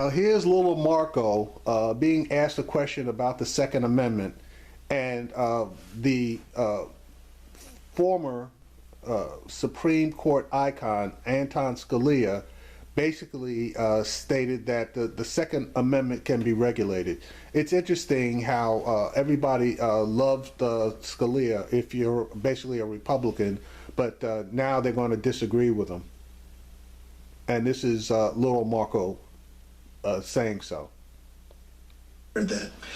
Here's little Marco being asked a question about the Second Amendment, and the former Supreme Court icon, Anton Scalia, basically stated that the Second Amendment can be regulated. It's interesting how everybody loved Scalia if you're basically a Republican, but now they're going to disagree with him. And this is little Marco saying so.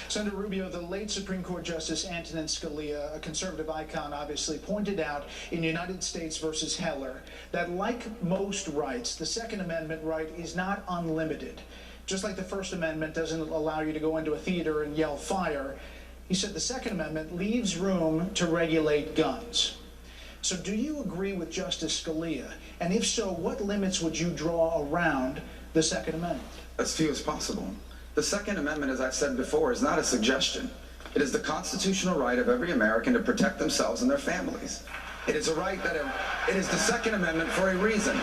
Senator Rubio, the late Supreme Court Justice Antonin Scalia, a conservative icon, obviously pointed out in United States versus Heller that, like most rights, the Second Amendment right is not unlimited. Just like the First Amendment doesn't allow you to go into a theater and yell fire, he said the Second Amendment leaves room to regulate guns. So do you agree with Justice Scalia? And if so, what limits would you draw around the Second Amendment? As few as possible. The Second Amendment, as I've said before, is not a suggestion. It is the constitutional right of every American to protect themselves and their families. It is a right that it is the Second Amendment for a reason.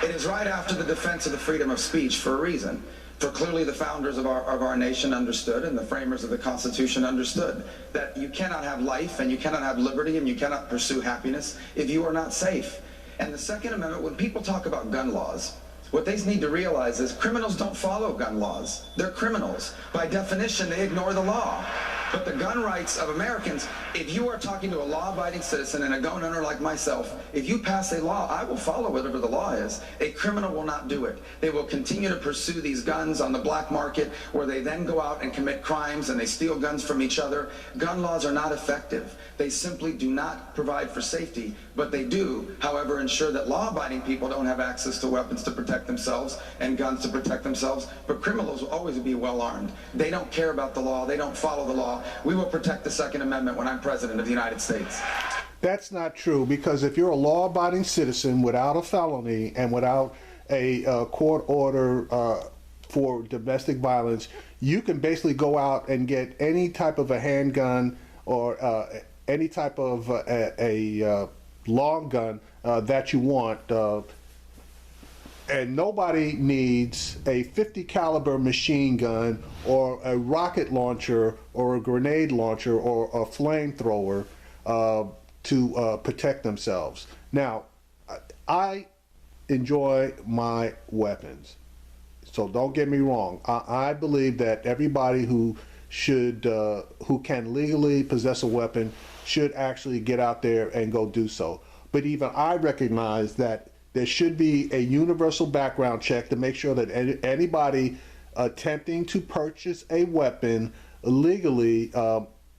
It is right after the defense of the freedom of speech for a reason. For clearly the founders of our nation understood, and the framers of the Constitution understood, that you cannot have life and you cannot have liberty and you cannot pursue happiness if you are not safe. And the Second Amendment, when people talk about gun laws, what they need to realize is criminals don't follow gun laws. They're criminals. By definition, they ignore the law. But the gun rights of Americans, if you are talking to a law-abiding citizen and a gun owner like myself, if you pass a law, I will follow whatever the law is. A criminal will not do it. They will continue to pursue these guns on the black market, where they then go out and commit crimes and they steal guns from each other. Gun laws are not effective. They simply do not provide for safety, but they do, however, ensure that law-abiding people don't have access to weapons to protect themselves and guns to protect themselves, but criminals will always be well-armed. They don't care about the law. They don't follow the law. We will protect the Second Amendment when I'm President of the United States. That's not true, because if you're a law-abiding citizen without a felony and without a court order for domestic violence, you can basically go out and get any type of a handgun or any type of a long gun that you want. And nobody needs a 50 caliber machine gun or a rocket launcher or a grenade launcher or a flamethrower to protect themselves. Now, I enjoy my weapons, so don't get me wrong. I believe that everybody who can legally possess a weapon should actually get out there and go do so. But even I recognize that there should be a universal background check to make sure that anybody attempting to purchase a weapon legally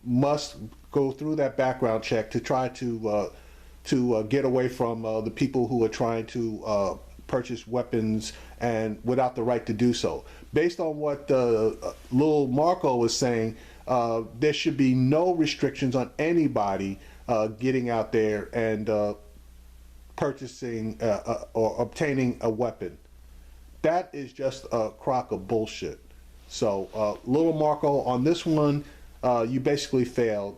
must go through that background check to try to get away from the people who are trying to purchase weapons and without the right to do so. Based on what Lil Marco was saying, there should be no restrictions on anybody getting out there and purchasing or obtaining a weapon. That is just a crock of bullshit. So, little Marco, on this one, you basically failed.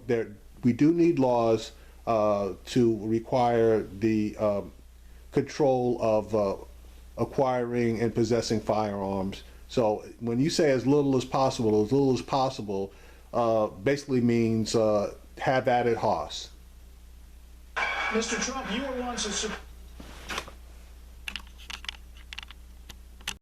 We do need laws to require the control of acquiring and possessing firearms. So, when you say as little as possible basically means have at it, hoss. Mr. Trump, you were once a